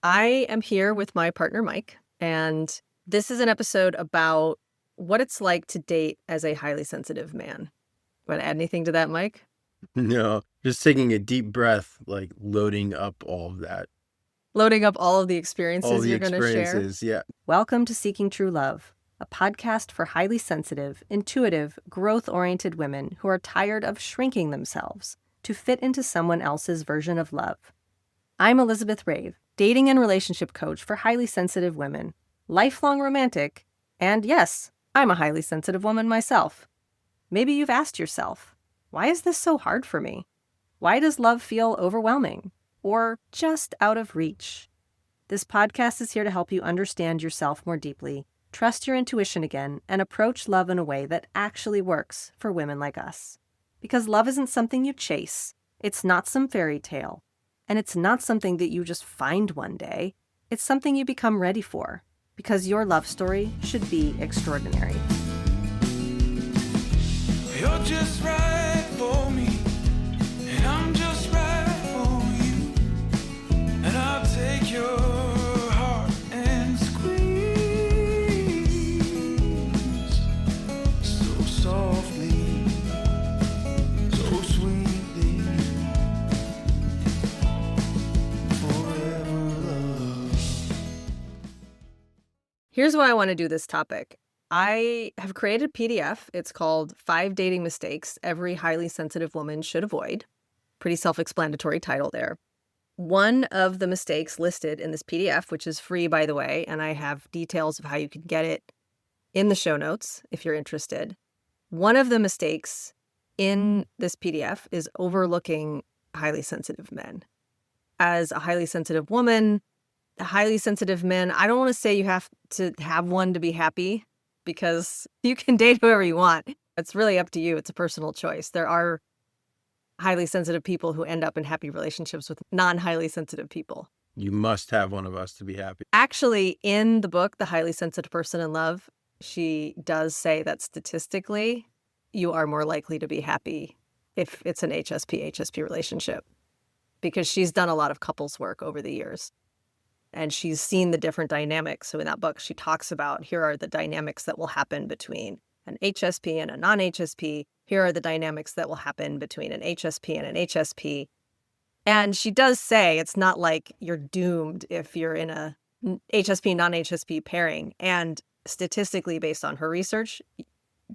I am here with my partner, Mike, and this is an episode about what it's like to date as a highly sensitive man. Want to add anything to that, Mike? No, just taking a deep breath, like loading up all of that, Loading up all of the all experiences the you're going to share. experiences. Yeah. Welcome to Seeking True Love, a podcast for highly sensitive, intuitive, growth-oriented women who are tired of shrinking themselves to fit into someone else's version of love. I'm Elizabeth Rave, dating and relationship coach for highly sensitive women, lifelong romantic, and yes, I'm a highly sensitive woman myself. Maybe you've asked yourself, why is this so hard for me? Why does love feel overwhelming or just out of reach? This podcast is here to help you understand yourself more deeply, trust your intuition again, and approach love in a way that actually works for women like us. Because love isn't something you chase, it's not some fairy tale, and it's not something that you just find one day. It's something you become ready for, because your love story should be extraordinary. You're just right for me, and I'm just right for you. And I'll take your heart and squeeze so softly, so sweetly, forever love. Here's why I want to do this topic. I have created a PDF. It's called 5 Dating Mistakes Every Highly Sensitive Woman Should Avoid. Pretty self-explanatory title there. One of the mistakes listed in this PDF, which is free, by the way, and I have details of how you can get it in the show notes if you're interested. One of the mistakes in this PDF is overlooking highly sensitive men. As a highly sensitive woman, highly sensitive men, I don't want to say you have to have one to be happy, because you can date whoever you want. It's really up to you. It's a personal choice. There are highly sensitive people who end up in happy relationships with non-highly sensitive people. You must have one of us to be happy. Actually, in the book, The Highly Sensitive Person in Love, she does say that statistically, you are more likely to be happy if it's an HSP relationship, because she's done a lot of couples work over the years. And she's seen the different dynamics. So in that book, she talks about, here are the dynamics that will happen between an HSP and a non-HSP. Here are the dynamics that will happen between an HSP and an HSP. And she does say it's not like you're doomed if you're in a HSP, non-HSP pairing. And statistically, based on her research,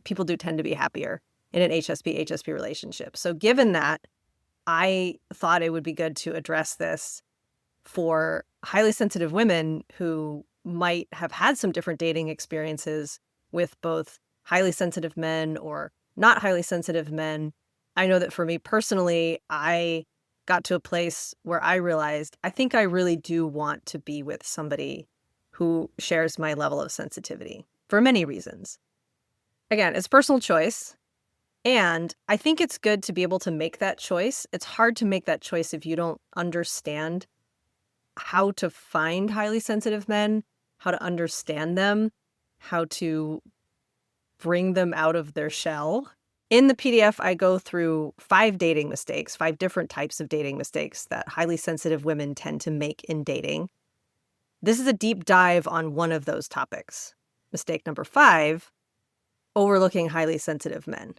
people do tend to be happier in an HSP relationship. So given that, I thought it would be good to address this for highly sensitive women who might have had some different dating experiences with both highly sensitive men or not highly sensitive men. I know that for me personally, I got to a place where I realized I think I really do want to be with somebody who shares my level of sensitivity for many reasons. Again, it's personal choice. And I think it's good to be able to make that choice. It's hard to make that choice if you don't understand how to find highly sensitive men, how to understand them, how to bring them out of their shell. In the PDF, I go through 5 dating mistakes, 5 different types of dating mistakes that highly sensitive women tend to make in dating. This is a deep dive on one of those topics. Mistake number 5, overlooking highly sensitive men.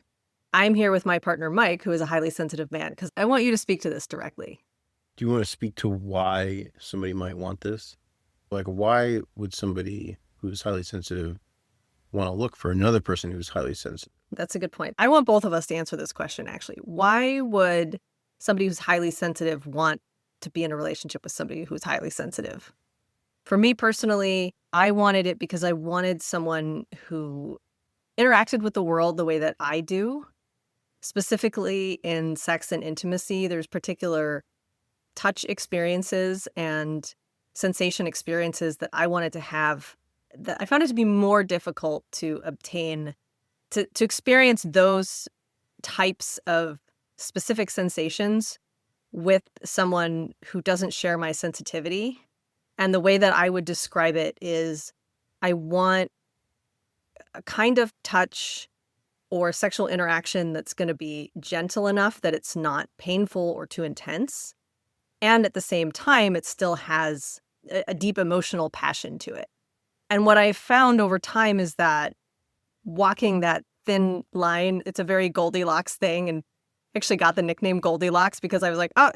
I'm here with my partner, Mike, who is a highly sensitive man, because I want you to speak to this directly. Do you want to speak to why somebody might want this? Like, why would somebody who's highly sensitive want to look for another person who's highly sensitive? That's a good point. I want both of us to answer this question, actually. Why would somebody who's highly sensitive want to be in a relationship with somebody who's highly sensitive? For me personally, I wanted it because I wanted someone who interacted with the world the way that I do. Specifically in sex and intimacy, there's particular touch experiences and sensation experiences that I wanted to have, that I found it to be more difficult to obtain, to experience those types of specific sensations with someone who doesn't share my sensitivity. And the way that I would describe it is I want a kind of touch or sexual interaction that's going to be gentle enough that it's not painful or too intense. And at the same time, it still has a deep emotional passion to it. And what I've found over time is that walking that thin line, it's a very Goldilocks thing. And actually got the nickname Goldilocks because I was like, oh,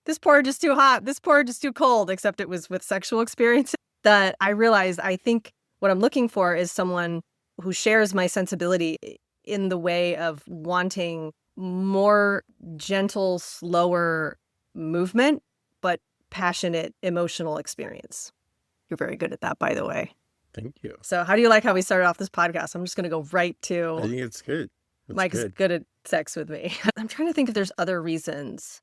this porridge is too hot, this porridge is too cold, except it was with sexual experiences. That I realized I think what I'm looking for is someone who shares my sensibility in the way of wanting more gentle, slower movement, but passionate emotional experience. You're very good at that, by the way. Thank you. So how do you like how we started off this podcast? I'm just going to go right I to think it's good. It's Mike's good at sex with me. I'm trying to think if there's other reasons.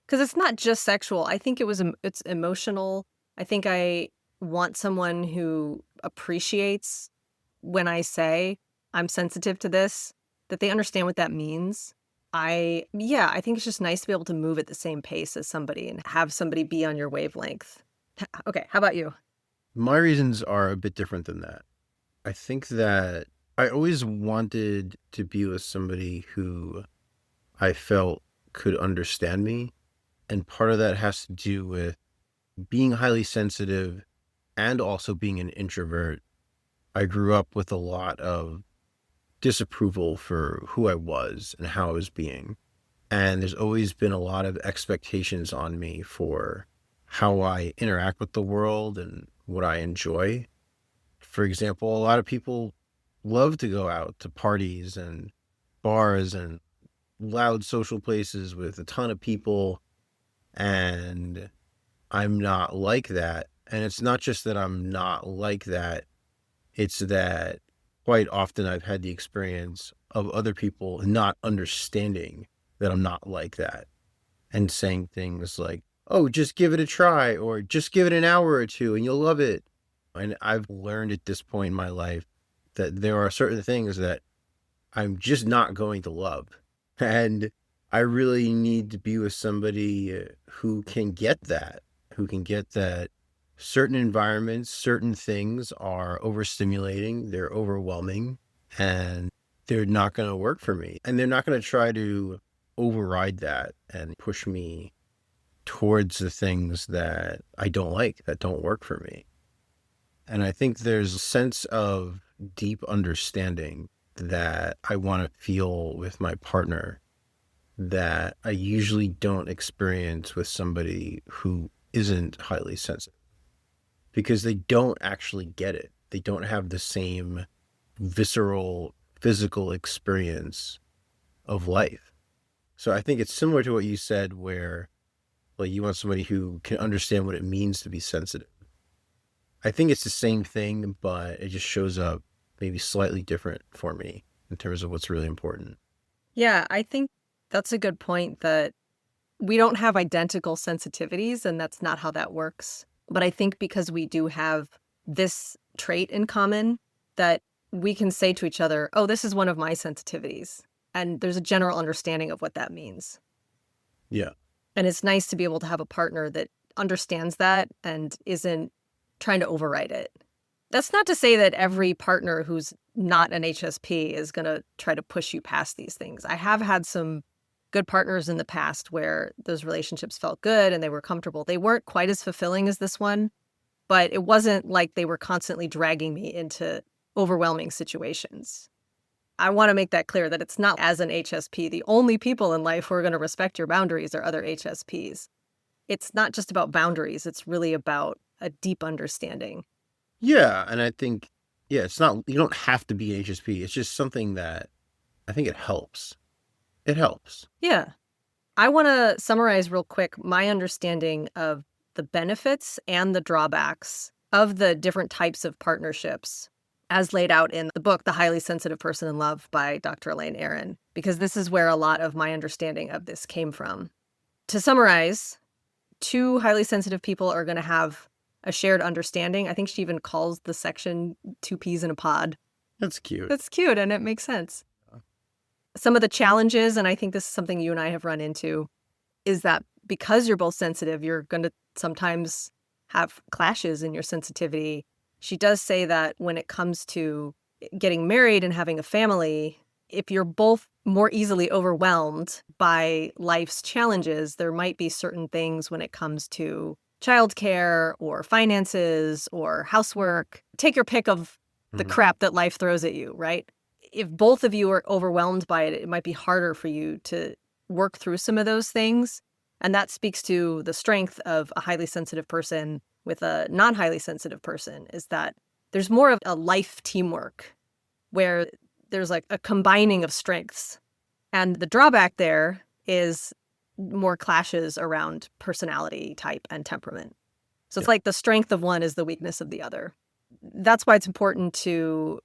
Because it's not just sexual. I think it's emotional. I think I want someone who appreciates when I say I'm sensitive to this, that they understand what that means. I think it's just nice to be able to move at the same pace as somebody and have somebody be on your wavelength. Okay, how about you? My reasons are a bit different than that. I think that I always wanted to be with somebody who I felt could understand me. And part of that has to do with being highly sensitive and also being an introvert. I grew up with a lot of disapproval for who I was and how I was being. And there's always been a lot of expectations on me for how I interact with the world and what I enjoy. For example, a lot of people love to go out to parties and bars and loud social places with a ton of people. And I'm not like that. And it's not just that I'm not like that. It's that quite often I've had the experience of other people not understanding that I'm not like that and saying things like, oh, just give it a try or just give it an hour or two and you'll love it. And I've learned at this point in my life that there are certain things that I'm just not going to love. And I really need to be with somebody who can get that, certain environments, certain things are overstimulating, they're overwhelming, and they're not going to work for me. And they're not going to try to override that and push me towards the things that I don't like, that don't work for me. And I think there's a sense of deep understanding that I want to feel with my partner that I usually don't experience with somebody who isn't highly sensitive, because they don't actually get it. They don't have the same visceral, physical experience of life. So I think it's similar to what you said, where like you want somebody who can understand what it means to be sensitive. I think it's the same thing, but it just shows up maybe slightly different for me in terms of what's really important. Yeah, I think that's a good point, that we don't have identical sensitivities, and that's not how that works. But I think because we do have this trait in common, that we can say to each other, oh, this is one of my sensitivities. And there's a general understanding of what that means. Yeah. And it's nice to be able to have a partner that understands that and isn't trying to override it. That's not to say that every partner who's not an HSP is going to try to push you past these things. I have had some good partners in the past where those relationships felt good and they were comfortable. They weren't quite as fulfilling as this one, but it wasn't like they were constantly dragging me into overwhelming situations. I want to make that clear, that it's not, as an HSP, the only people in life who are going to respect your boundaries are other HSPs. It's not just about boundaries. It's really about a deep understanding. Yeah. And I think, it's not, you don't have to be an HSP. It's just something that I think it helps. It helps. Yeah. I want to summarize real quick my understanding of the benefits and the drawbacks of the different types of partnerships as laid out in the book, The Highly Sensitive Person in Love by Dr. Elaine Aron, because this is where a lot of my understanding of this came from. To summarize, two highly sensitive people are going to have a shared understanding. I think she even calls the section two peas in a pod. That's cute. That's cute, and it makes sense. Some of the challenges, and I think this is something you and I have run into, is that because you're both sensitive, you're going to sometimes have clashes in your sensitivity. She does say that when it comes to getting married and having a family, if you're both more easily overwhelmed by life's challenges, there might be certain things when it comes to childcare or finances or housework. Take your pick of the crap that life throws at you, right? If both of you are overwhelmed by it, it might be harder for you to work through some of those things. And that speaks to the strength of a highly sensitive person with a non-highly sensitive person, is that there's more of a life teamwork where there's like a combining of strengths. And the drawback there is more clashes around personality type and temperament. So it's like the strength of one is the weakness of the other. That's why it's important to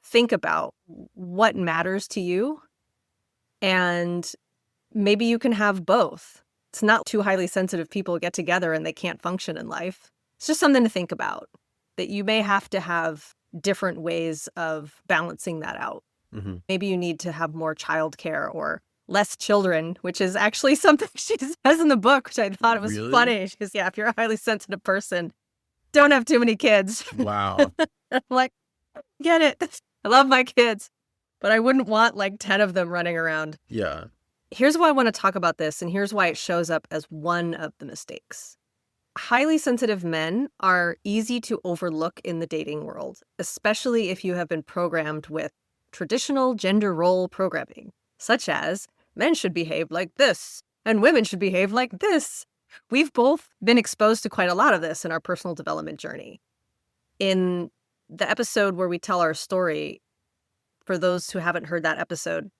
think about what matters to you. And maybe you can have both. It's not two highly sensitive people get together and they can't function in life. It's just something to think about, that you may have to have different ways of balancing that out. Mm-hmm. Maybe you need to have more childcare or less children, which is actually something she says in the book, which I thought was funny. She goes, yeah, if you're a highly sensitive person, don't have too many kids. Wow. I'm like, get it. I love my kids, but I wouldn't want like 10 of them running around. Yeah. Here's why I want to talk about this, and here's why it shows up as one of the mistakes. Highly sensitive men are easy to overlook in the dating world, especially if you have been programmed with traditional gender role programming, such as men should behave like this and women should behave like this. We've both been exposed to quite a lot of this in our personal development journey. In the episode where we tell our story, for those who haven't heard that episode,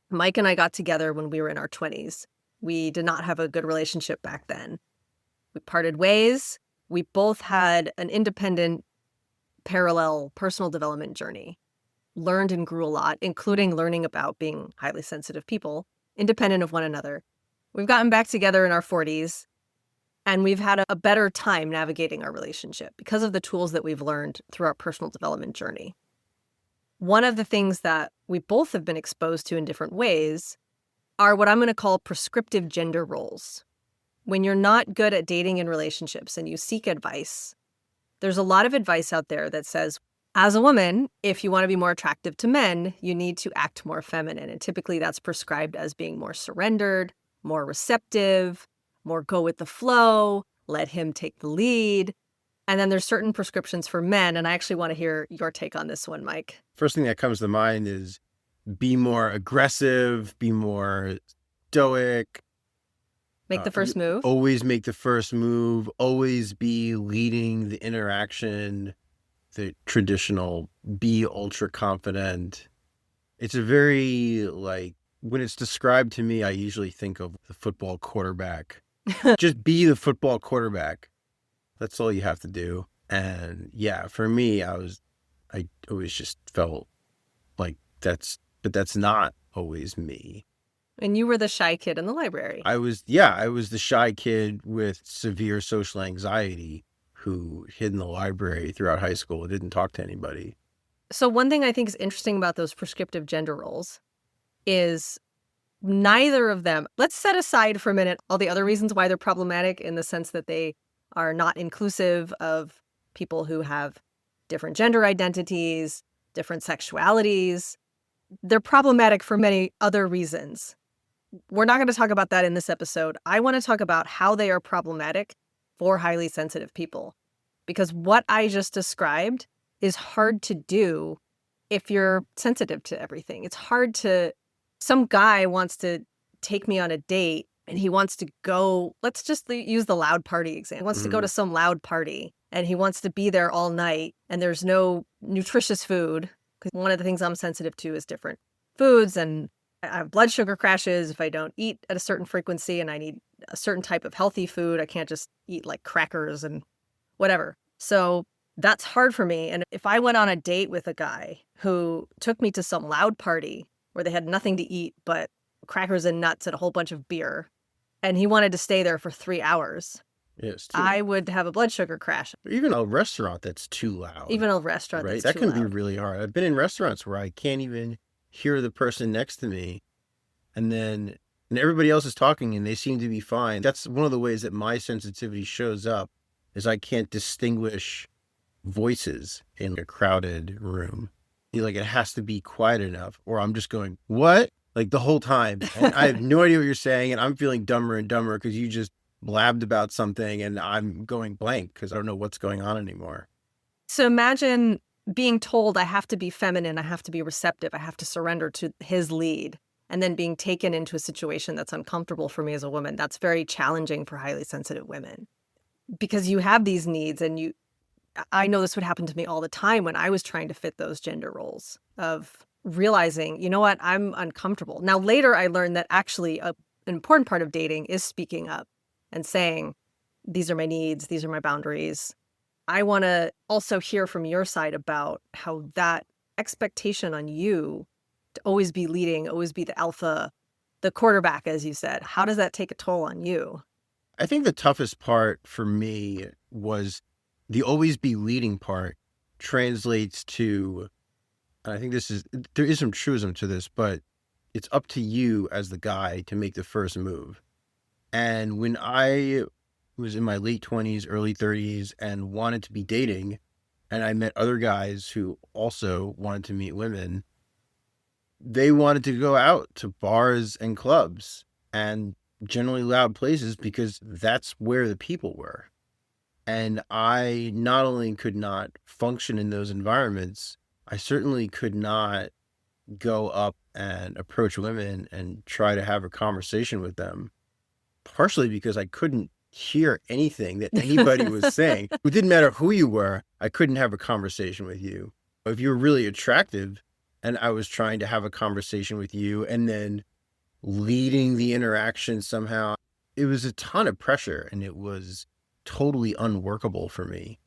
Mike and I got together when we were in our 20s. We did not have a good relationship back then. We parted ways. We both had an independent, parallel personal development journey. Learned and grew a lot, including learning about being highly sensitive people, independent of one another. We've gotten back together in our 40s, and we've had a better time navigating our relationship because of the tools that we've learned through our personal development journey. One of the things that we both have been exposed to in different ways are what I'm going to call prescriptive gender roles. When you're not good at dating and relationships and you seek advice, there's a lot of advice out there that says, as a woman, if you want to be more attractive to men, you need to act more feminine. And typically that's prescribed as being more surrendered, more receptive, more go with the flow, let him take the lead. And then there's certain prescriptions for men. And I actually want to hear your take on this one, Mike. First thing that comes to mind is be more aggressive, be more stoic. Make the first move. Always make the first move. Always be leading the interaction. The traditional be ultra confident. It's a very, like, when it's described to me, I usually think of the football quarterback. Just be the football quarterback. That's all you have to do. And yeah, for me, I always just felt like that's not always me. And you were the shy kid in the library. I was the shy kid with severe social anxiety who hid in the library throughout high school and didn't talk to anybody. So one thing I think is interesting about those prescriptive gender roles is neither of them, let's set aside for a minute all the other reasons why they're problematic in the sense that they are not inclusive of people who have different gender identities, different sexualities. They're problematic for many other reasons. We're not going to talk about that in this episode. I want to talk about how they are problematic for highly sensitive people. Because what I just described is hard to do if you're sensitive to everything. It's hard to, some guy wants to take me on a date and he wants to go, let's just use the loud party example. He wants to go to some loud party and he wants to be there all night and there's no nutritious food. Because one of the things I'm sensitive to is different foods, and I have blood sugar crashes if I don't eat at a certain frequency, and I need a certain type of healthy food. I can't just eat like crackers and whatever. So that's hard for me. And if I went on a date with a guy who took me to some loud party where they had nothing to eat but crackers and nuts and a whole bunch of beer, and he wanted to stay there for 3 hours, yes, I would have a blood sugar crash. Even a restaurant that's too loud. Even a restaurant right? that's That too can loud. be really hard. I've been in restaurants where I can't even hear the person next to me, and everybody else is talking and they seem to be fine. That's one of the ways that my sensitivity shows up, is I can't distinguish voices in a crowded room. Like, it has to be quiet enough, or I'm just going, what? Like, the whole time. And I have no idea what you're saying, and I'm feeling dumber and dumber because you just blabbed about something and I'm going blank because I don't know what's going on anymore. So imagine being told I have to be feminine, I have to be receptive, I have to surrender to his lead, and then being taken into a situation that's uncomfortable for me as a woman. That's very challenging for highly sensitive women because you have these needs, and I know this would happen to me all the time when I was trying to fit those gender roles of realizing, you know what, I'm uncomfortable. Now, later I learned that actually an important part of dating is speaking up and saying, these are my needs, these are my boundaries. I want to also hear from your side about how that expectation on you to always be leading, always be the alpha, the quarterback, as you said, how does that take a toll on you? I think the toughest part for me was the always be leading part translates to, and I think there is some truism to this, but it's up to you as the guy to make the first move. And when I was in my late 20s, early 30s, and wanted to be dating, and I met other guys who also wanted to meet women, they wanted to go out to bars and clubs and generally loud places because that's where the people were. And I not only could not function in those environments, I certainly could not go up and approach women and try to have a conversation with them, partially because I couldn't hear anything that anybody was saying. It didn't matter who you were, I couldn't have a conversation with you. If you were really attractive and I was trying to have a conversation with you and then leading the interaction somehow, it was a ton of pressure and it was totally unworkable for me.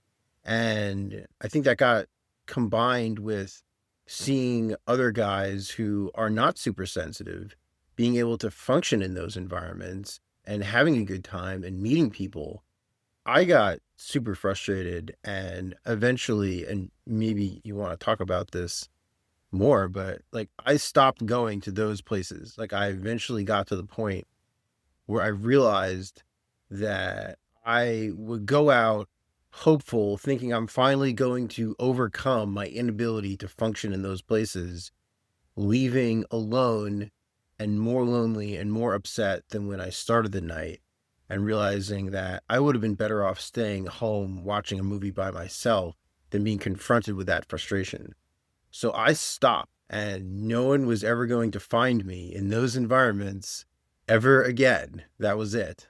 And I think that got combined with seeing other guys who are not super sensitive being able to function in those environments and having a good time and meeting people. I got super frustrated and eventually, and maybe you want to talk about this more, but like I stopped going to those places. Like I eventually got to the point where I realized that I would go out hopeful, thinking I'm finally going to overcome my inability to function in those places, leaving alone and more lonely and more upset than when I started the night, and realizing that I would have been better off staying home watching a movie by myself than being confronted with that frustration. So I stopped, and no one was ever going to find me in those environments ever again. That was it.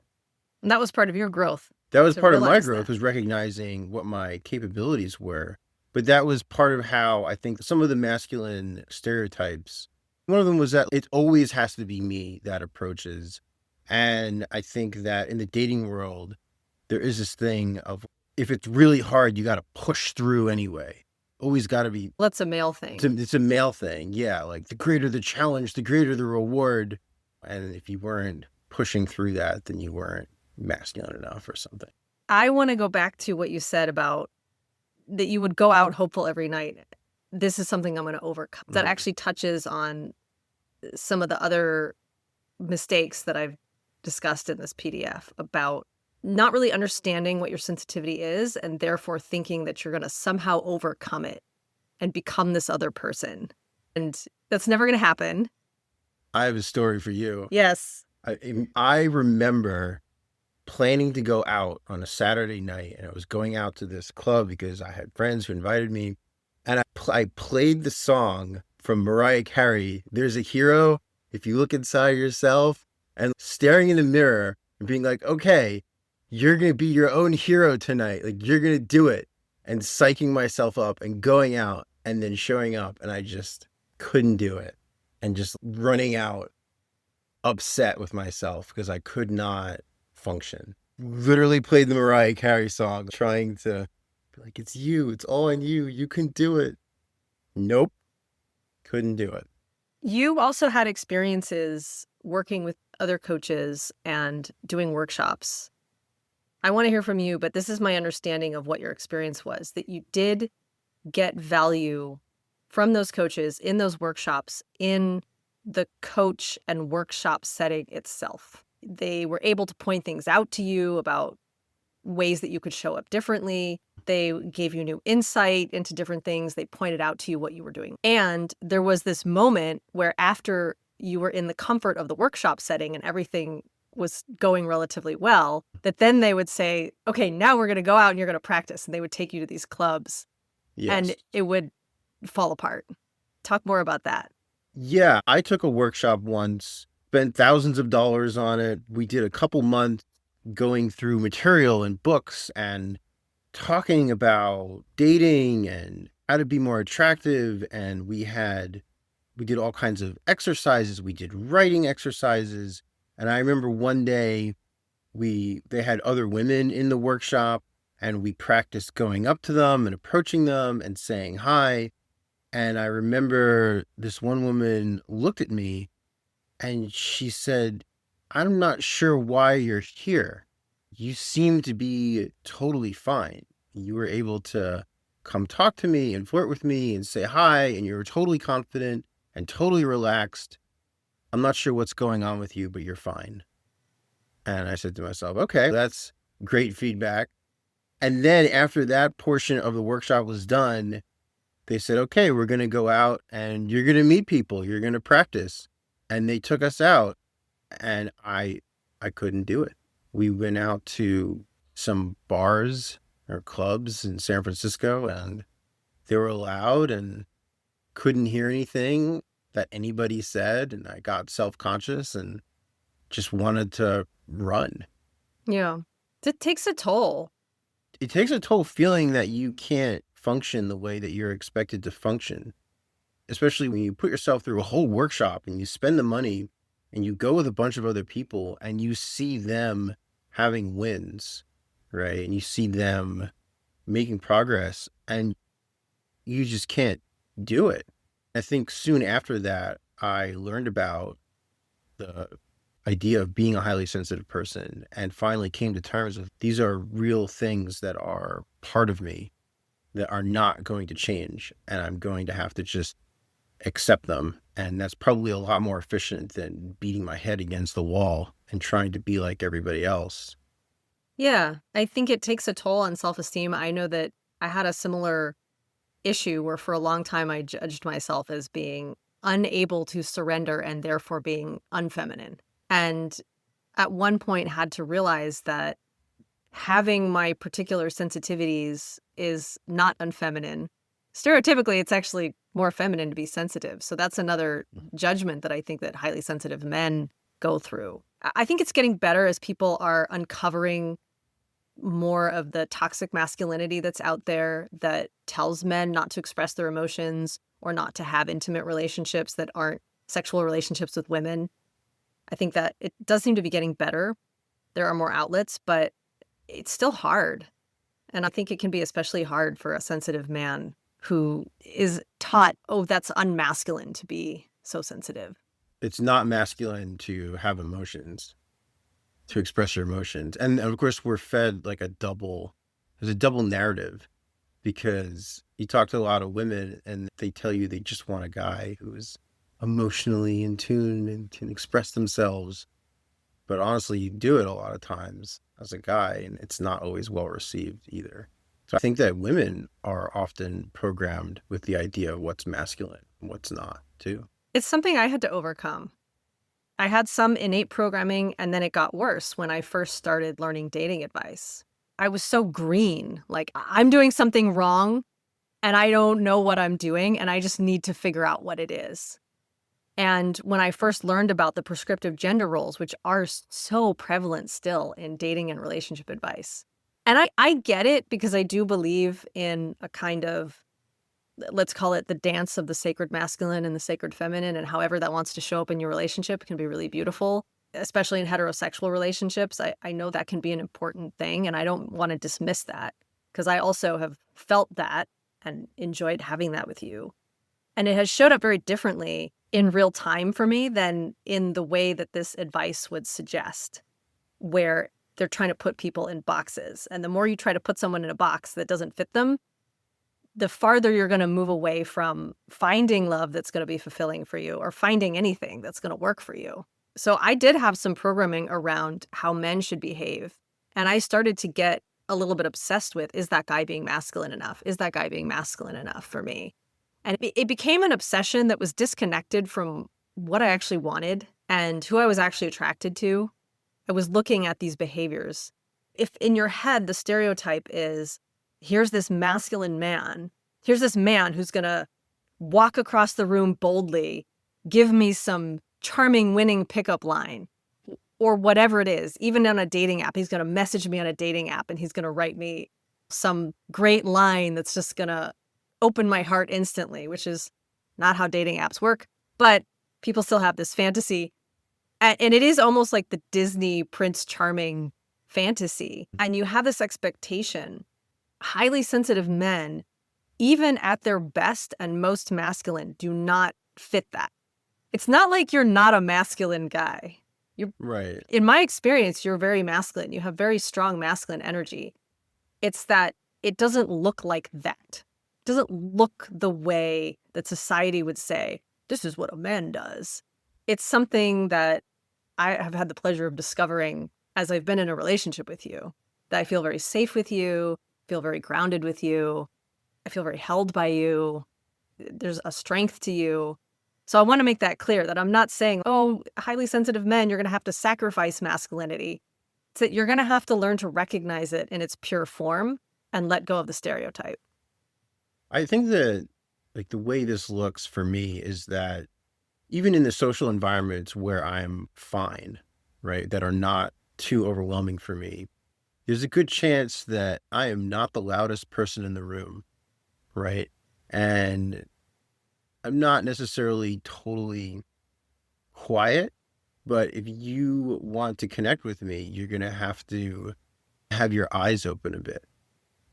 And that was part of your growth. That was To part of my realize growth, that. was recognizing what my capabilities were. But that was part of how I think some of the masculine stereotypes, one of them was that it always has to be me that approaches. And I think that in the dating world, there is this thing of if it's really hard, you got to push through anyway. Always got to be. Well, that's a male thing. It's a male thing. Yeah. Like the greater the challenge, the greater the reward. And if you weren't pushing through that, then you weren't masculine enough or something. I want to go back to what you said about that you would go out hopeful every night. This is something I'm going to overcome. That actually touches on some of the other mistakes that I've discussed in this PDF about not really understanding what your sensitivity is and therefore thinking that you're going to somehow overcome it and become this other person. And that's never going to happen. I have a story for you. Yes. I remember planning to go out on a Saturday night, and I was going out to this club because I had friends who invited me, and I played the song from Mariah Carey, "There's a Hero If You Look Inside Yourself," and staring in the mirror and being like, okay, you're going to be your own hero tonight. Like, you're going to do it. And psyching myself up and going out and then showing up. And I just couldn't do it. And just running out upset with myself because I could not function. Literally played the Mariah Carey song, trying to be like, it's you. It's all on you. You can do it. Nope. Couldn't do it. You also had experiences working with other coaches and doing workshops. I want to hear from you, but this is my understanding of what your experience was, that you did get value from those coaches in those workshops in the coach and workshop setting itself. They were able to point things out to you about ways that you could show up differently. They gave you new insight into different things. They pointed out to you what you were doing. And there was this moment where after you were in the comfort of the workshop setting and everything was going relatively well, that then they would say, okay, now we're going to go out and you're going to practice. And they would take you to these clubs and Yes. it would fall apart. Talk more about that. Yeah, I took a workshop once, spent thousands of dollars on it. We did a couple months going through material and books and talking about dating and how to be more attractive. And we did all kinds of exercises. We did writing exercises. And I remember one day they had other women in the workshop and we practiced going up to them and approaching them and saying hi. And I remember this one woman looked at me and she said, "I'm not sure why you're here. You seem to be totally fine. You were able to come talk to me and flirt with me and say hi, and you were totally confident and totally relaxed. I'm not sure what's going on with you, but you're fine." And I said to myself, okay, that's great feedback. And then after that portion of the workshop was done, they said, okay, we're going to go out and you're going to meet people. You're going to practice. And they took us out and I couldn't do it. We went out to some bars or clubs in San Francisco and they were loud and couldn't hear anything that anybody said. And I got self-conscious and just wanted to run. Yeah. It takes a toll. It takes a toll feeling that you can't function the way that you're expected to function, especially when you put yourself through a whole workshop and you spend the money and you go with a bunch of other people and you see them having wins, right? And you see them making progress and you just can't do it. I think soon after that, I learned about the idea of being a highly sensitive person and finally came to terms with these are real things that are part of me that are not going to change. And I'm going to have to just accept them. And that's probably a lot more efficient than beating my head against the wall and trying to be like everybody else. Yeah. I think it takes a toll on self-esteem. I know that I had a similar issue where for a long time I judged myself as being unable to surrender and therefore being unfeminine. And at one point had to realize that having my particular sensitivities is not unfeminine. Stereotypically, it's actually more feminine to be sensitive. So that's another judgment that I think that highly sensitive men go through. I think it's getting better as people are uncovering more of the toxic masculinity that's out there that tells men not to express their emotions or not to have intimate relationships that aren't sexual relationships with women. I think that it does seem to be getting better. There are more outlets, but it's still hard. And I think it can be especially hard for a sensitive man who is taught, oh, that's unmasculine to be so sensitive. It's not masculine to have emotions, to express your emotions. And of course, we're fed like there's a double narrative because you talk to a lot of women and they tell you they just want a guy who's emotionally in tune and can express themselves. But honestly, you do it a lot of times as a guy and it's not always well received either. So I think that women are often programmed with the idea of what's masculine and what's not too. It's something I had to overcome. I had some innate programming, and then it got worse when I first started learning dating advice. I was so green, like I'm doing something wrong and I don't know what I'm doing and I just need to figure out what it is. And when I first learned about the prescriptive gender roles, which are so prevalent still in dating and relationship advice, and I get it because I do believe in a kind of, let's call it the dance of the sacred masculine and the sacred feminine, and however that wants to show up in your relationship can be really beautiful, especially in heterosexual relationships. I know that can be an important thing, and I don't want to dismiss that because I also have felt that and enjoyed having that with you. And it has showed up very differently in real time for me than in the way that this advice would suggest, where they're trying to put people in boxes. And the more you try to put someone in a box that doesn't fit them, the farther you're going to move away from finding love that's going to be fulfilling for you or finding anything that's going to work for you. So I did have some programming around how men should behave. And I started to get a little bit obsessed with, is that guy being masculine enough? Is that guy being masculine enough for me? And it became an obsession that was disconnected from what I actually wanted and who I was actually attracted to. I was looking at these behaviors. If in your head the stereotype is, here's this masculine man, here's this man who's going to walk across the room boldly, give me some charming, winning pickup line, or whatever it is, even on a dating app, he's going to message me on a dating app and he's going to write me some great line that's just going to open my heart instantly, which is not how dating apps work. But people still have this fantasy. And it is almost like the Disney Prince Charming fantasy. And you have this expectation. Highly sensitive men, even at their best and most masculine, do not fit that. It's not like you're not a masculine guy. Right. In my experience, you're very masculine. You have very strong masculine energy. It's that it doesn't look like that. It doesn't look the way that society would say, this is what a man does. It's something that I have had the pleasure of discovering as I've been in a relationship with you, that I feel very safe with you, feel very grounded with you. I feel very held by you. There's a strength to you. So I want to make that clear that I'm not saying, oh, highly sensitive men, you're going to have to sacrifice masculinity. It's that you're going to have to learn to recognize it in its pure form and let go of the stereotype. I think that like the way this looks for me is that even in the social environments where I'm fine, right, that are not too overwhelming for me, there's a good chance that I am not the loudest person in the room, right? And I'm not necessarily totally quiet, but if you want to connect with me, you're going to have your eyes open a bit.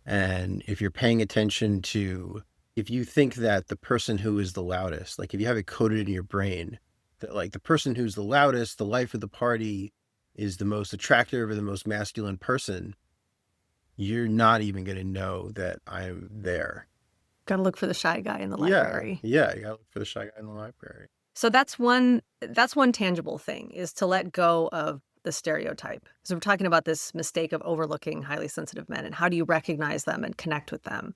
And if you're paying attention to, if you think that the person who is the loudest, like if you have it coded in your brain, that like the person who's the loudest, the life of the party is the most attractive or the most masculine person, you're not even going to know that I'm there. Gotta look for the shy guy in the library. Yeah, you gotta look for the shy guy in the library. So that's one tangible thing, is to let go of the stereotype. So we're talking about this mistake of overlooking highly sensitive men and how do you recognize them and connect with them?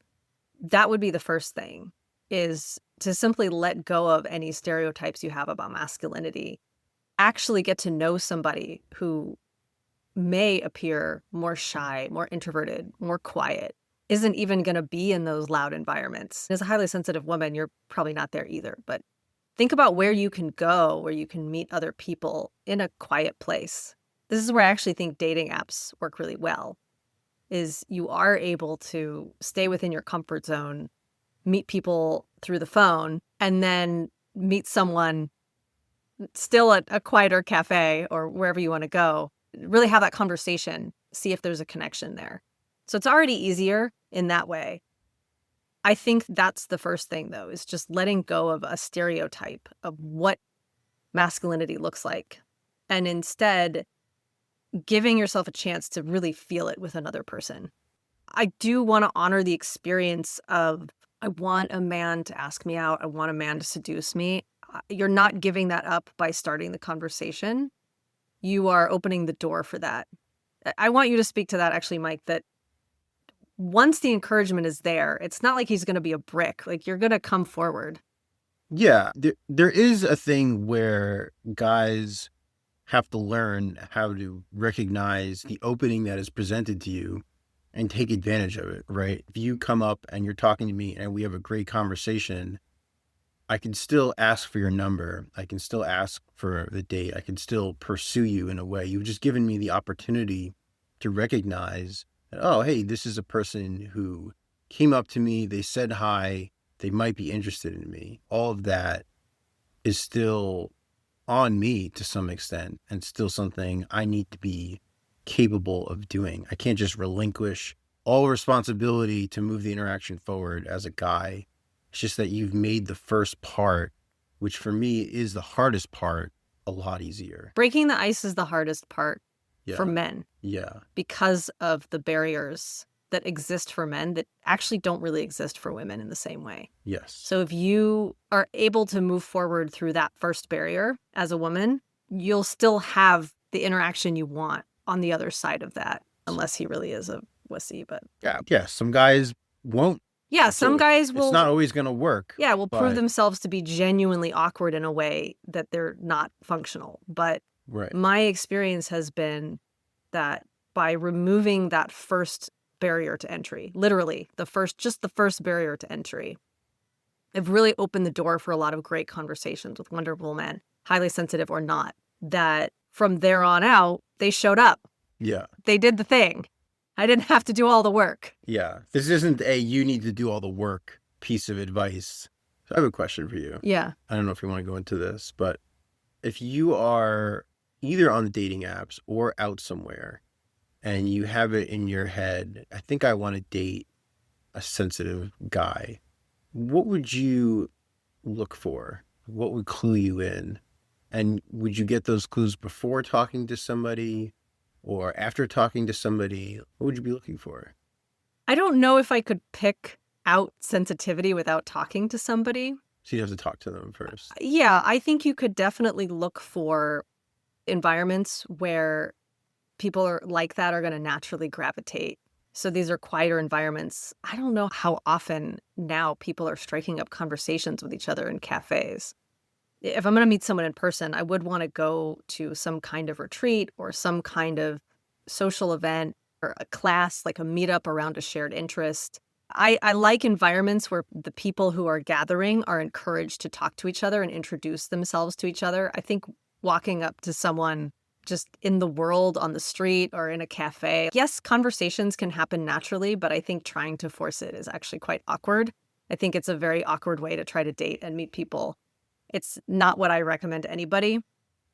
That would be the first thing, is to simply let go of any stereotypes you have about masculinity. Actually get to know somebody who may appear more shy, more introverted, more quiet, isn't even going to be in those loud environments. As a highly sensitive woman, you're probably not there either. But think about where you can go, where you can meet other people in a quiet place. This is where I actually think dating apps work really well, is you are able to stay within your comfort zone, meet people through the phone, and then meet someone still at a quieter cafe or wherever you want to go. Really have that conversation, see if there's a connection there. So it's already easier in that way. I think that's the first thing, though, is just letting go of a stereotype of what masculinity looks like, and instead giving yourself a chance to really feel it with another person. I do want to honor the experience of, I want a man to ask me out, I want a man to seduce me. You're not giving that up by starting the conversation. You are opening the door for that. I want you to speak to that, actually, Mike, that once the encouragement is there, it's not like he's going to be a brick. Like, you're going to come forward. Yeah, there is a thing where guys have to learn how to recognize the opening that is presented to you and take advantage of it, right? If you come up and you're talking to me and we have a great conversation, I can still ask for your number. I can still ask for the date. I can still pursue you in a way. You've just given me the opportunity to recognize that, oh, hey, this is a person who came up to me, they said hi, they might be interested in me. All of that is still on me to some extent, and still something I need to be capable of doing. I can't just relinquish all responsibility to move the interaction forward as a guy. It's just that you've made the first part, which for me is the hardest part, a lot easier. Breaking the ice is the hardest part Yeah. for men. Yeah. Because of the barriers that exist for men that actually don't really exist for women in the same way. Yes. So if you are able to move forward through that first barrier as a woman, you'll still have the interaction you want on the other side of that, unless he really is a wussy. But yeah, some guys won't. yeah, some guys will. It's not always going to work. Yeah, will prove but- themselves to be genuinely awkward in a way that they're not functional. But Right. My experience has been that by removing that first barrier to entry, literally just the first barrier to entry, I've really opened the door for a lot of great conversations with wonderful men, highly sensitive or not, that from there on out, they showed up. Yeah. They did the thing. I didn't have to do all the work. Yeah. This isn't a you need to do all the work piece of advice. So I have a question for you. Yeah. I don't know if you want to go into this, but if you are either on the dating apps or out somewhere and you have it in your head, I think I want to date a sensitive guy, what would you look for? What would clue you in? And would you get those clues before talking to somebody or after talking to somebody? What would you be looking for? I don't know if I could pick out sensitivity without talking to somebody. So you'd have to talk to them first. Yeah, I think you could definitely look for environments where people are like that are going to naturally gravitate. So these are quieter environments. I don't know how often now people are striking up conversations with each other in cafes. If I'm going to meet someone in person, I would want to go to some kind of retreat or some kind of social event or a class, like a meetup around a shared interest. I like environments where the people who are gathering are encouraged to talk to each other and introduce themselves to each other. I think walking up to someone just in the world, on the street or in a cafe, yes, conversations can happen naturally, but I think trying to force it is actually quite awkward. I think it's a very awkward way to try to date and meet people. It's not what I recommend to anybody.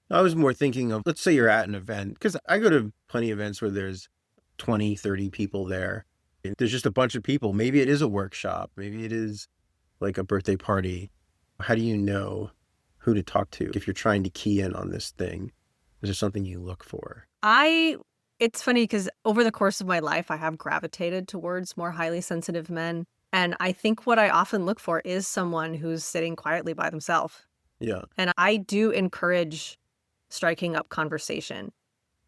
I was more thinking of, let's say you're at an event, because I go to plenty of events where there's 20, 30 people there. There's just a bunch of people. Maybe it is a workshop. Maybe it is like a birthday party. How do you know who to talk to if you're trying to key in on this thing? Is there something you look for? It's funny because over the course of my life, I have gravitated towards more highly sensitive men. And I think what I often look for is someone who's sitting quietly by themselves. Yeah. And I do encourage striking up conversation.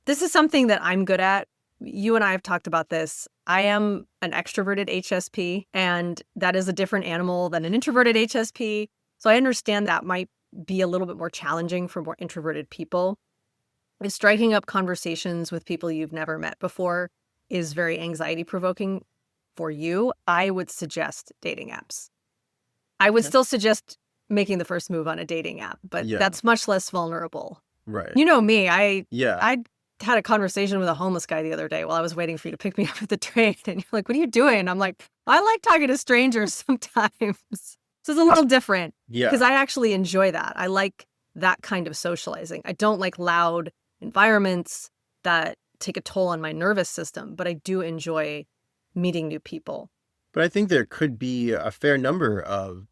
This is something that I'm good at. You and I have talked about this. I am an extroverted HSP, and that is a different animal than an introverted HSP. So I understand that might be a little bit more challenging for more introverted people. If striking up conversations with people you've never met before is very anxiety provoking for you, I would suggest dating apps. I would still suggest making the first move on a dating app, but that's much less vulnerable. Right. You know me, I had a conversation with a homeless guy the other day while I was waiting for you to pick me up at the train. And you're like, what are you doing? I'm like, I like talking to strangers sometimes. So it's a little different. Yeah. Because I actually enjoy that. I like that kind of socializing. I don't like loud environments that take a toll on my nervous system, but I do enjoy meeting new people. But I think there could be a fair number of,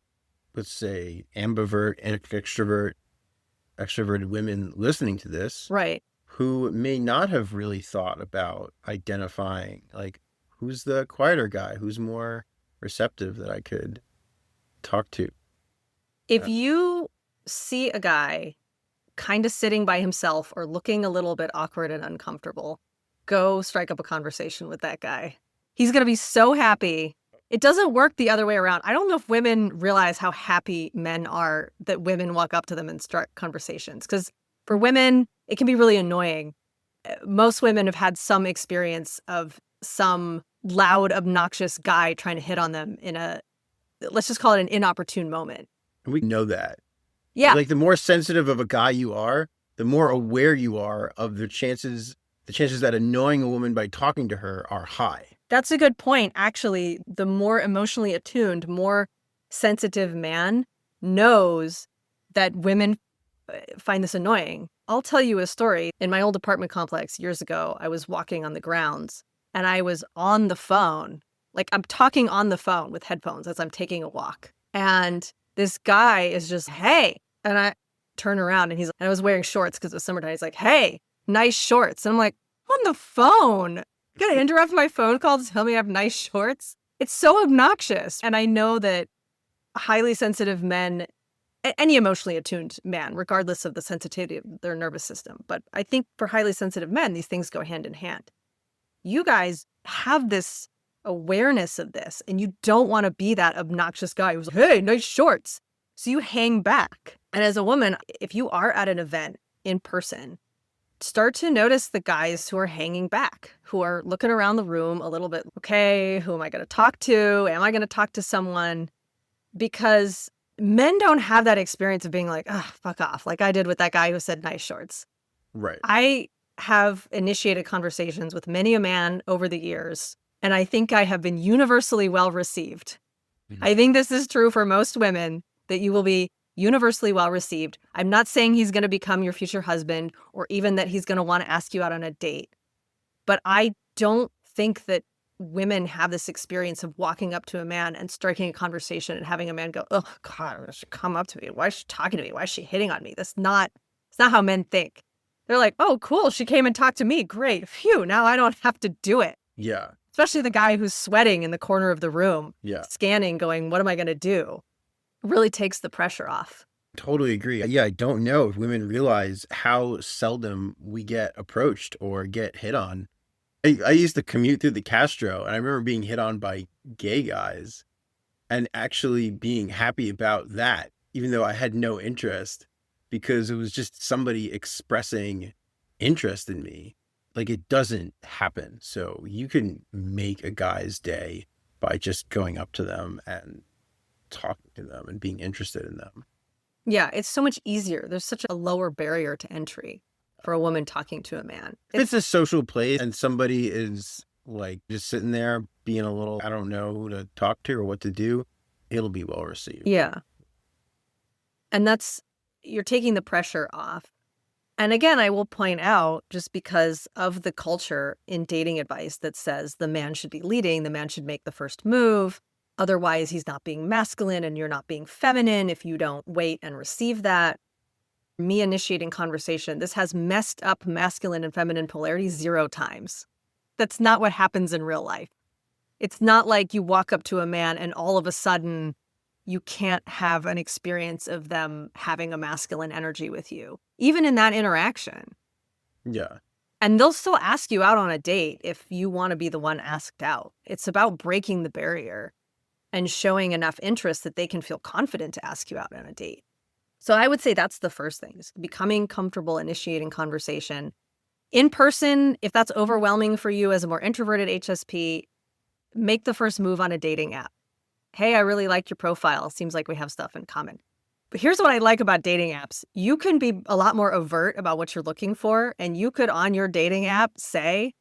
let's say, ambivert and extroverted women listening to this. Right. Who may not have really thought about identifying, like, who's the quieter guy, who's more receptive that I could talk to. If you see a guy kind of sitting by himself or looking a little bit awkward and uncomfortable, go strike up a conversation with that guy. He's going to be so happy. It doesn't work the other way around. I don't know if women realize how happy men are that women walk up to them and start conversations. Because for women, it can be really annoying. Most women have had some experience of some loud, obnoxious guy trying to hit on them in let's just call it an inopportune moment. And we know that. Yeah. Like, the more sensitive of a guy you are, the more aware you are of the chances that annoying a woman by talking to her are high. That's a good point. Actually, the more emotionally attuned, more sensitive man knows that women find this annoying. I'll tell you a story. In my old apartment complex years ago, I was walking on the grounds and I was on the phone. Like, I'm talking on the phone with headphones as I'm taking a walk. And this guy is just, hey. And I turn around and I was wearing shorts because it was summertime. He's like, hey, nice shorts. And I'm like, on the phone? You gotta interrupt my phone call to tell me I have nice shorts? It's so obnoxious. And I know that highly sensitive men, any emotionally attuned man, regardless of the sensitivity of their nervous system, but I think for highly sensitive men, these things go hand in hand. You guys have this awareness of this, and you don't want to be that obnoxious guy who's like, hey, nice shorts. So you hang back. And as a woman, if you are at an event in person start to notice the guys who are hanging back, who are looking around the room a little bit. Okay, who am I going to talk to? Am I going to talk to someone? Because men don't have that experience of being like, oh, fuck off, like I did with that guy who said nice shorts. Right. I have initiated conversations with many a man over the years, and I think I have been universally well received. I think this is true for most women, that you will be universally well received. I'm not saying he's going to become your future husband or even that he's going to want to ask you out on a date. But I don't think that women have this experience of walking up to a man and striking a conversation and having a man go, oh, God, she come up to me. Why is she talking to me? Why is she hitting on me? It's not how men think. They're like, oh, cool. She came and talked to me. Great. Phew. Now I don't have to do it. Yeah. Especially the guy who's sweating in the corner of the room, Yeah. scanning, going, what am I going to do? Really takes the pressure off. Totally agree. Yeah, I don't know if women realize how seldom we get approached or get hit on. I used to commute through the Castro, and I remember being hit on by gay guys and actually being happy about that, even though I had no interest, because it was just somebody expressing interest in me. Like, it doesn't happen. So you can make a guy's day by just going up to them and talking to them and being interested in them. Yeah, it's so much easier. There's such a lower barrier to entry for a woman talking to a man. If it's a social place and somebody is like just sitting there being a little, I don't know who to talk to or what to do, it'll be well received. Yeah. And you're taking the pressure off. And again, I will point out, just because of the culture in dating advice that says the man should be leading, the man should make the first move. Otherwise, he's not being masculine and you're not being feminine if you don't wait and receive that. Me initiating conversation, this has messed up masculine and feminine polarity 0 times. That's not what happens in real life. It's not like you walk up to a man and all of a sudden you can't have an experience of them having a masculine energy with you, even in that interaction. Yeah. And they'll still ask you out on a date if you want to be the one asked out. It's about breaking the barrier and showing enough interest that they can feel confident to ask you out on a date. So I would say that's the first thing, is becoming comfortable initiating conversation. In person, if that's overwhelming for you as a more introverted HSP, make the first move on a dating app. Hey, I really liked your profile. Seems like we have stuff in common. But here's what I like about dating apps. You can be a lot more overt about what you're looking for, and you could, on your dating app, say,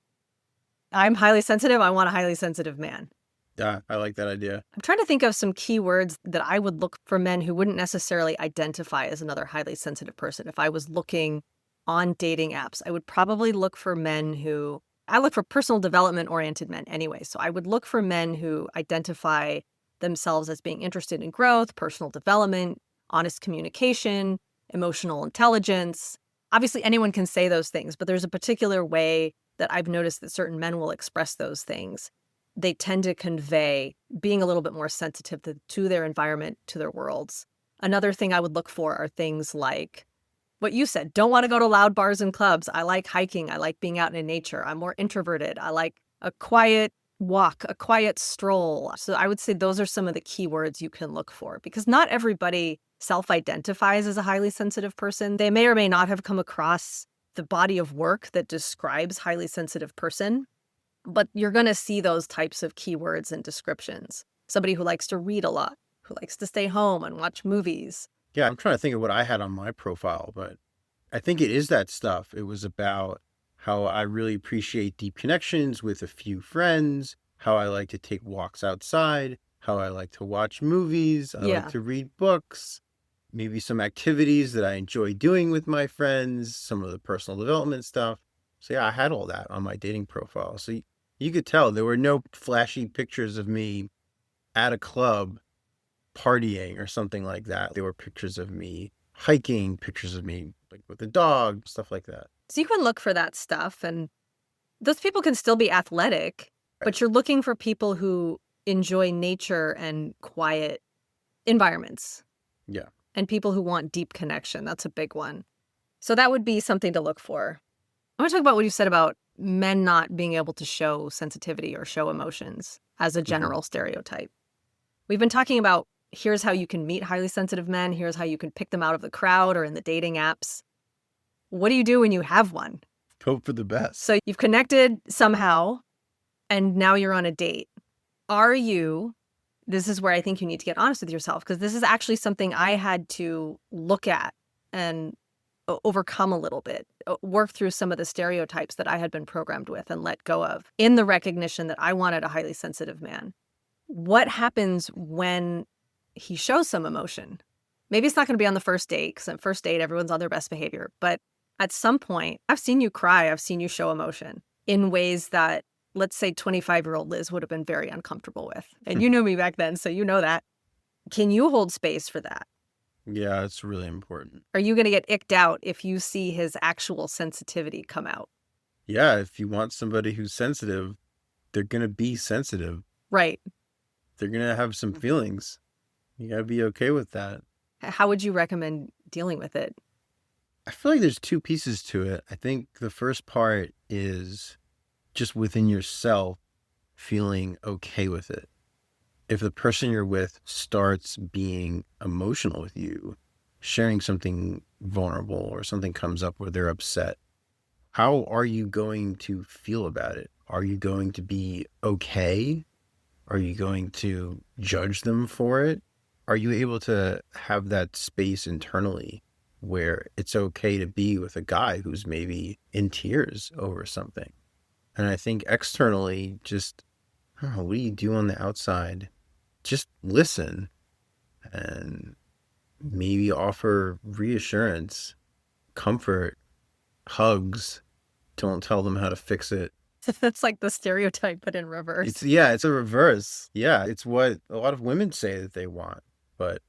I'm highly sensitive. I want a highly sensitive man. Yeah, I like that idea. I'm trying to think of some keywords that I would look for men who wouldn't necessarily identify as another highly sensitive person. If I was looking on dating apps, I would probably look for men who, I look for personal development oriented men anyway. So I would look for men who identify themselves as being interested in growth, personal development, honest communication, emotional intelligence. Obviously, anyone can say those things, but there's a particular way that I've noticed that certain men will express those things. They tend to convey being a little bit more sensitive to their environment, to their worlds. Another thing I would look for are things like what you said, don't want to go to loud bars and clubs. I like hiking. I like being out in nature. I'm more introverted. I like a quiet walk, a quiet stroll. So I would say those are some of the keywords you can look for, because not everybody self-identifies as a highly sensitive person. They may or may not have come across the body of work that describes highly sensitive person, but you're going to see those types of keywords and descriptions. Somebody who likes to read a lot, who likes to stay home and watch movies. Yeah, I'm trying to think of what I had on my profile, but I think it is that stuff. It was about how I really appreciate deep connections with a few friends, how I like to take walks outside, how I like to watch movies, I like to read books, maybe some activities that I enjoy doing with my friends, some of the personal development stuff. So yeah, I had all that on my dating profile. So you could tell there were no flashy pictures of me at a club partying or something like that. There were pictures of me hiking, pictures of me like with a dog, stuff like that. So you can look for that stuff, and those people can still be athletic, but you're looking for people who enjoy nature and quiet environments. Yeah. And people who want deep connection. That's a big one. So that would be something to look for. I want to talk about what you said about men not being able to show sensitivity or show emotions as a general stereotype. We've been talking about here's how you can meet highly sensitive men. Here's how you can pick them out of the crowd or in the dating apps. What do you do when you have one? Hope for the best. So you've connected somehow, and now you're on a date. This is where I think you need to get honest with yourself, because this is actually something I had to look at and overcome a little bit, work through some of the stereotypes that I had been programmed with and let go of, in the recognition that I wanted a highly sensitive man. What happens when he shows some emotion? Maybe it's not going to be on the first date, because at first date, everyone's on their best behavior. But at some point, I've seen you cry. I've seen you show emotion in ways that, let's say, 25-year-old Liz would have been very uncomfortable with. And you knew me back then, so you know that. Can you hold space for that? Yeah, it's really important. Are you going to get icked out if you see his actual sensitivity come out? Yeah, if you want somebody who's sensitive, they're going to be sensitive. Right. They're going to have some feelings. You got to be okay with that. How would you recommend dealing with it? I feel like there's two pieces to it. I think the first part is just within yourself feeling okay with it. If the person you're with starts being emotional with you, sharing something vulnerable or something comes up where they're upset, how are you going to feel about it? Are you going to be okay? Are you going to judge them for it? Are you able to have that space internally where it's okay to be with a guy who's maybe in tears over something? And I think externally, just, I don't know, what do you do on the outside? Just listen and maybe offer reassurance, comfort, hugs. Don't tell them how to fix it. That's like the stereotype, but in reverse. It's a reverse. Yeah, it's what a lot of women say that they want. But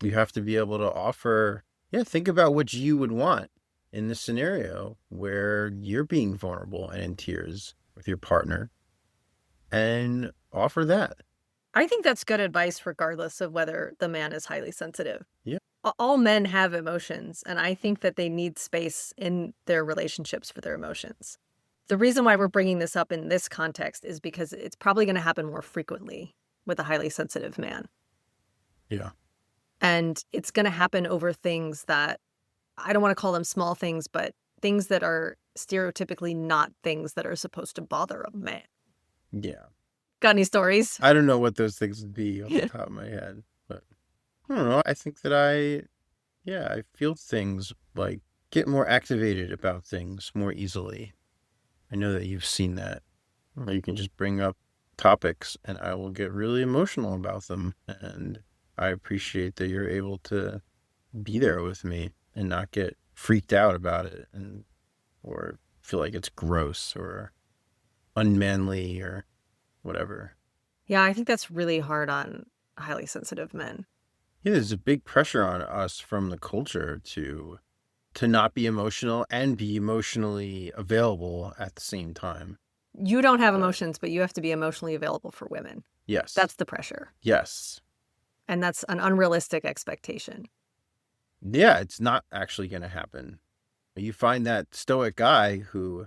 you have to be able to offer, think about what you would want in this scenario where you're being vulnerable and in tears with your partner, and offer that. I think that's good advice regardless of whether the man is highly sensitive. Yeah. All men have emotions, and I think that they need space in their relationships for their emotions. The reason why we're bringing this up in this context is because it's probably going to happen more frequently with a highly sensitive man. Yeah. And it's going to happen over things that, I don't want to call them small things, but things that are stereotypically not things that are supposed to bother a man. Yeah. Got any stories? I don't know what those things would be off the top of my head, but I don't know. I think that I feel things, like get more activated about things more easily. I know that you've seen that. You can just bring up topics and I will get really emotional about them. And I appreciate that you're able to be there with me and not get freaked out about it or feel like it's gross or unmanly or whatever. Yeah, I think that's really hard on highly sensitive men. Yeah, there's a big pressure on us from the culture to not be emotional and be emotionally available at the same time. You don't have emotions, but you have to be emotionally available for women. Yes. That's the pressure. Yes. And that's an unrealistic expectation. Yeah, it's not actually going to happen. You find that stoic guy who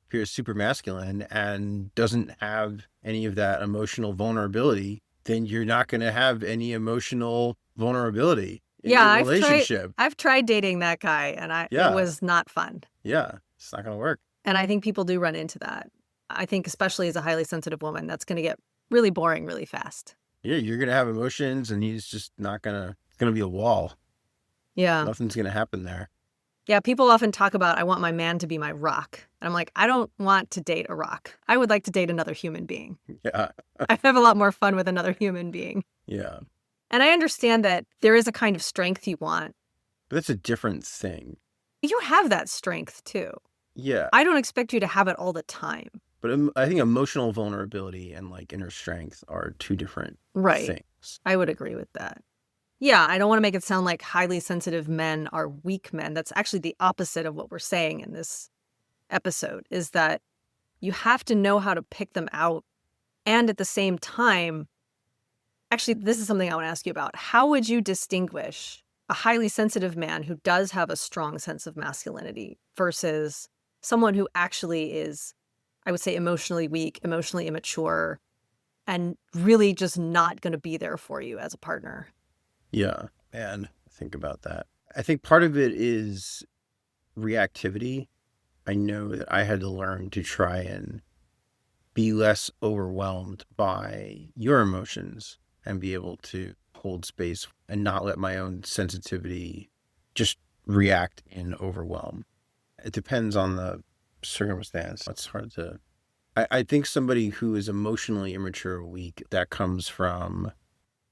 appears super masculine and doesn't have any of that emotional vulnerability, then you're not going to have any emotional vulnerability in your relationship. I've tried dating that guy, and it was not fun. Yeah, it's not going to work. And I think people do run into that. I think especially as a highly sensitive woman, that's going to get really boring really fast. Yeah, you're going to have emotions and he's just not going to, it's going to be a wall. Yeah. Nothing's going to happen there. Yeah, people often talk about, I want my man to be my rock. And I'm like, I don't want to date a rock. I would like to date another human being. Yeah. I have a lot more fun with another human being. Yeah. And I understand that there is a kind of strength you want. But that's a different thing. You have that strength too. Yeah. I don't expect you to have it all the time. But I think emotional vulnerability and like inner strength are two different things. I would agree with that. Yeah, I don't want to make it sound like highly sensitive men are weak men. That's actually the opposite of what we're saying in this episode, is that you have to know how to pick them out. And at the same time, actually, this is something I want to ask you about. How would you distinguish a highly sensitive man who does have a strong sense of masculinity versus someone who actually is, I would say, emotionally weak, emotionally immature, and really just not going to be there for you as a partner? Yeah. And think about that. I think part of it is reactivity, I know that I had to learn to try and be less overwhelmed by your emotions and be able to hold space and not let my own sensitivity just react in overwhelm. It depends on the circumstance. It's hard to. I think somebody who is emotionally immature or weak, that comes from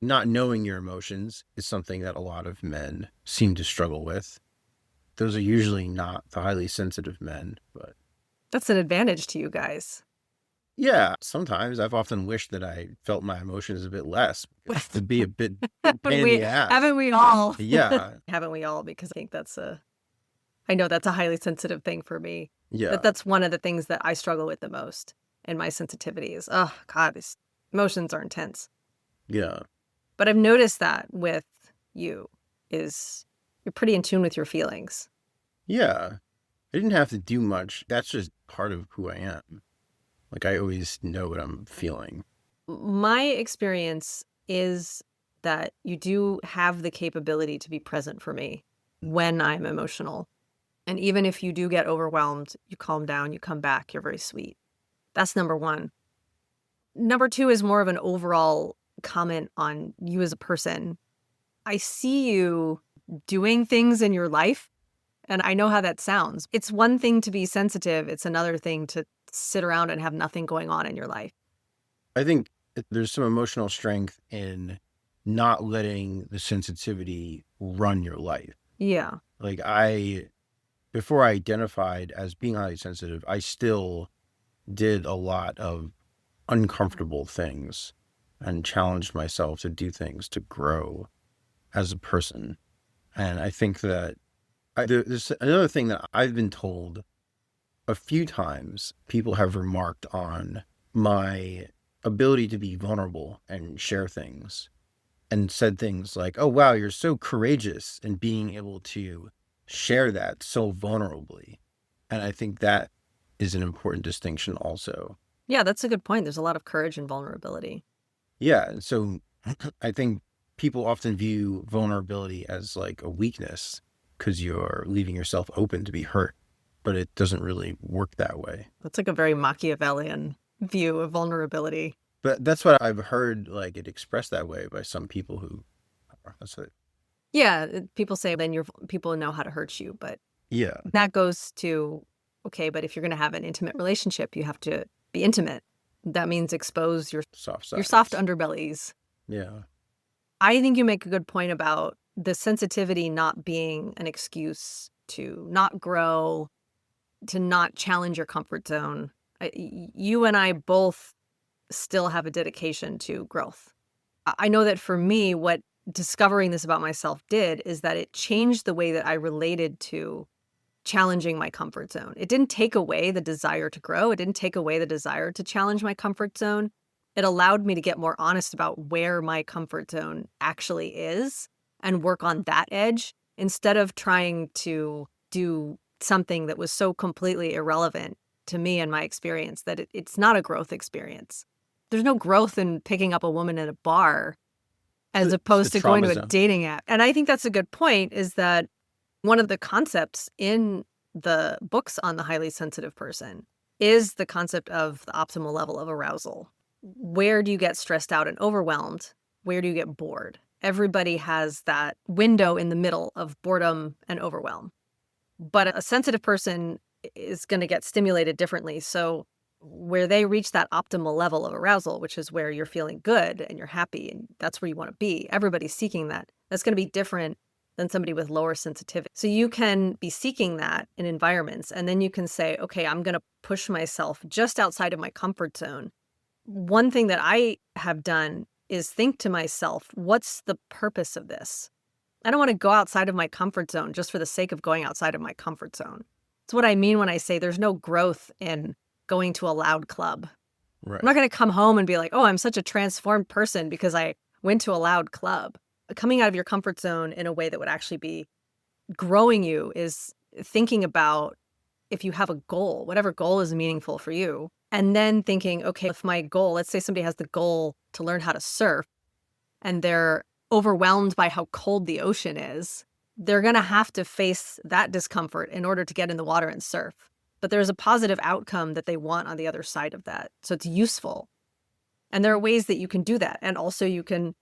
not knowing your emotions, is something that a lot of men seem to struggle with. Those are usually not the highly sensitive men, but That's an advantage to you guys. yeah, sometimes I've often wished that I felt my emotions a bit less because it would be a bit pain in the ass. Haven't we all? Yeah, Haven't we all? Because I think I know that's a highly sensitive thing for me. yeah, That's one of the things that I struggle with the most in my sensitivity is, oh God, these emotions are intense. yeah, But I've noticed that with you is you're pretty in tune with your feelings. yeah. I didn't have to do much. That's just part of who I am. Like, I always know what I'm feeling. My experience is that you do have the capability to be present for me when I'm emotional. And even if you do get overwhelmed, you calm down, you come back, you're very sweet. That's number one. Number two is more of an overall comment on you as a person. I see you doing things in your life, and I know how that sounds. It's one thing to be sensitive, it's another thing to sit around and have nothing going on in your life. I think there's some emotional strength in not letting the sensitivity run your life. Yeah. Like, before I identified as being highly sensitive, I still did a lot of uncomfortable things and challenged myself to do things to grow as a person. And I think that there's another thing that I've been told a few times. People have remarked on my ability to be vulnerable and share things and said things like, oh, wow, you're so courageous in being able to share that so vulnerably. And I think that is an important distinction also. Yeah, that's a good point. There's a lot of courage and vulnerability. Yeah. And so I think people often view vulnerability as like a weakness because you're leaving yourself open to be hurt, but it doesn't really work that way. That's like a very Machiavellian view of vulnerability. But that's what I've heard, like, it expressed that way by some people who, that's what, Yeah, people say then people know how to hurt you, but yeah, that goes to, okay, but if you're going to have an intimate relationship, you have to be intimate. That means expose your soft soft sides. underbellies. Yeah. I think you make a good point about the sensitivity not being an excuse to not grow, to not challenge your comfort zone. You and I both still have a dedication to growth. I know that for me, what discovering this about myself did is that it changed the way that I related to challenging my comfort zone. It didn't take away the desire to grow. It didn't take away the desire to challenge my comfort zone. It allowed me to get more honest about where my comfort zone actually is and work on that edge instead of trying to do something that was so completely irrelevant to me and my experience that it's not a growth experience. There's no growth in picking up a woman at a bar as opposed to going to a dating app. And I think that's a good point, is that one of the concepts in the books on the highly sensitive person is the concept of the optimal level of arousal. Where do you get stressed out and overwhelmed? Where do you get bored? Everybody has that window in the middle of boredom and overwhelm. But a sensitive person is going to get stimulated differently. So where they reach that optimal level of arousal, which is where you're feeling good and you're happy and that's where you want to be, everybody's seeking that. That's going to be different than somebody with lower sensitivity. So you can be seeking that in environments, and then you can say, okay, I'm going to push myself just outside of my comfort zone. One thing that I have done is think to myself, what's the purpose of this? I don't want to go outside of my comfort zone just for the sake of going outside of my comfort zone. It's what I mean when I say there's no growth in going to a loud club. Right. I'm not going to come home and be like, oh, I'm such a transformed person because I went to a loud club. Coming out of your comfort zone in a way that would actually be growing you is thinking about, if you have a goal, whatever goal is meaningful for you, and then thinking, okay, if my goal, let's say somebody has the goal to learn how to surf and they're overwhelmed by how cold the ocean is, they're going to have to face that discomfort in order to get in the water and surf. But there's a positive outcome that they want on the other side of that. So it's useful. And there are ways that you can do that. And also you can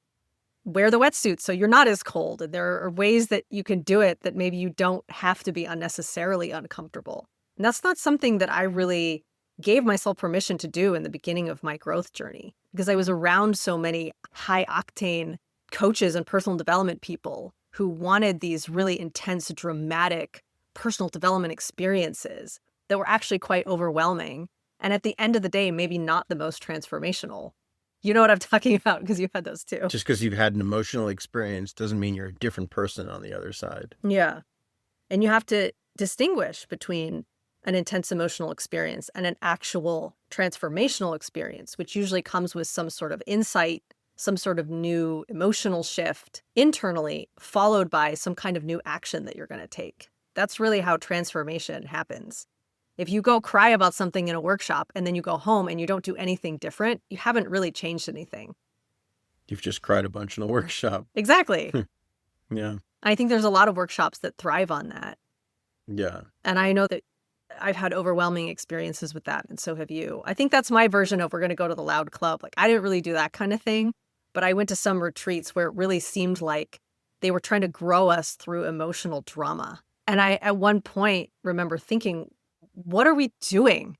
wear the wetsuit so you're not as cold. And there are ways that you can do it that maybe you don't have to be unnecessarily uncomfortable. And that's not something that I really gave myself permission to do in the beginning of my growth journey, because I was around so many high octane coaches and personal development people who wanted these really intense, dramatic personal development experiences that were actually quite overwhelming. And at the end of the day, maybe not the most transformational. You know what I'm talking about because you've had those too. Just because you've had an emotional experience doesn't mean you're a different person on the other side. Yeah. And you have to distinguish between an intense emotional experience and an actual transformational experience, which usually comes with some sort of insight, some sort of new emotional shift internally, followed by some kind of new action that you're going to take. That's really how transformation happens. If you go cry about something in a workshop and then you go home and you don't do anything different, you haven't really changed anything. You've just cried a bunch in a workshop. Exactly. Yeah. I think there's a lot of workshops that thrive on that. Yeah. And I know that I've had overwhelming experiences with that, and so have you. I think that's my version of we're going to go to the loud club. Like, I didn't really do that kind of thing, but I went to some retreats where it really seemed like they were trying to grow us through emotional drama. And I, at one point, remember thinking, what are we doing?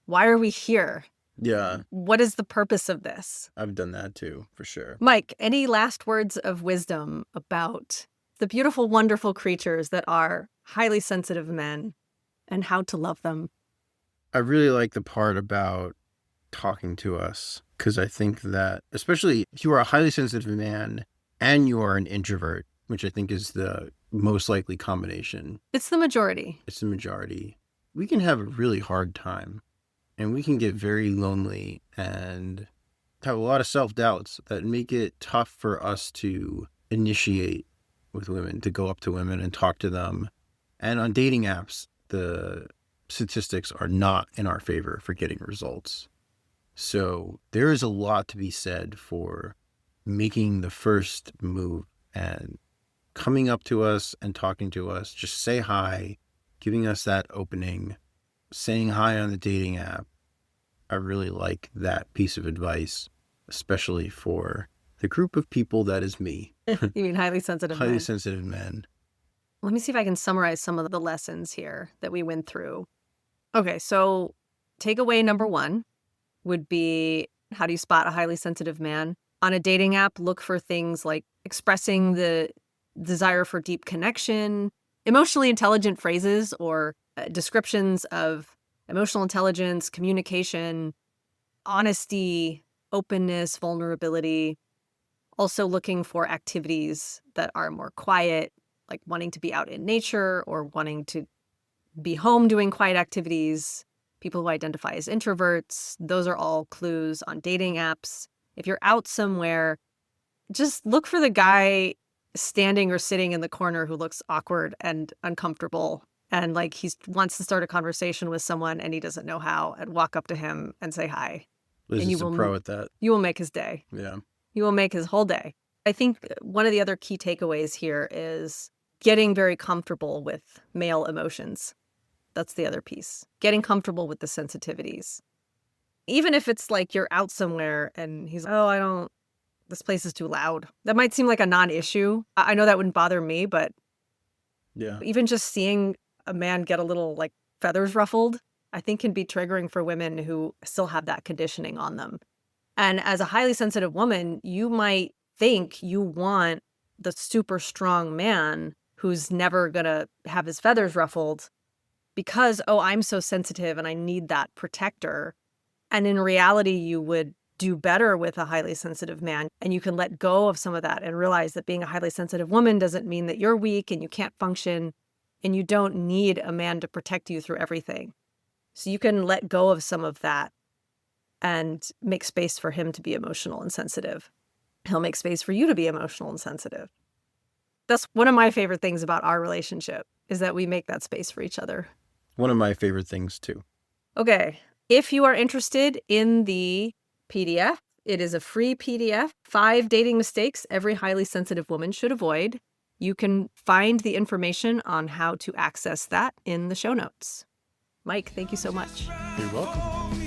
Why are we here? Yeah. What is the purpose of this? I've done that too, for sure. Mike, any last words of wisdom about the beautiful, wonderful creatures that are highly sensitive men and how to love them? I really like the part about talking to us, because I think that, especially if you are a highly sensitive man and you are an introvert, which I think is the most likely combination. It's the majority. It's the majority. We can have a really hard time, and we can get very lonely and have a lot of self-doubts that make it tough for us to initiate with women, to go up to women and talk to them. And on dating apps, the statistics are not in our favor for getting results. So there is a lot to be said for making the first move and coming up to us and talking to us. Just say hi, giving us that opening, saying hi on the dating app. I really like that piece of advice, especially for the group of people that is me. You mean highly sensitive Highly men? sensitive men. Let me see if I can summarize some of the lessons here that we went through. Okay, so takeaway number 1 would be, how do you spot a highly sensitive man? On a dating app, look for things like expressing the desire for deep connection, emotionally intelligent phrases or descriptions of emotional intelligence, communication, honesty, openness, vulnerability. Also looking for activities that are more quiet, like wanting to be out in nature or wanting to be home doing quiet activities. People who identify as introverts, those are all clues on dating apps. If you're out somewhere, just look for the guy standing or sitting in the corner who looks awkward and uncomfortable and like he wants to start a conversation with someone and he doesn't know how, and walk up to him and say hi. Liz And you is a will pro at that. You will make his day. Yeah. You will make his whole day. I think one of the other key takeaways here is getting very comfortable with male emotions. That's the other piece. Getting comfortable with the sensitivities. Even if it's like you're out somewhere and he's, oh, this place is too loud. That might seem like a non-issue. I know that wouldn't bother me, but Yeah. even just seeing a man get a little like feathers ruffled, I think can be triggering for women who still have that conditioning on them. And as a highly sensitive woman, you might think you want the super strong man who's never going to have his feathers ruffled because, I'm so sensitive and I need that protector. And in reality, you would do better with a highly sensitive man. And you can let go of some of that and realize that being a highly sensitive woman doesn't mean that you're weak and you can't function and you don't need a man to protect you through everything. So you can let go of some of that and make space for him to be emotional and sensitive. He'll make space for you to be emotional and sensitive. That's one of my favorite things about our relationship, is that we make that space for each other. One of my favorite things too. Okay. If you are interested in the PDF, it is a free PDF, 5 dating mistakes every highly sensitive woman should avoid. You can find the information on how to access that in the show notes. Mike, thank you so much. You're welcome.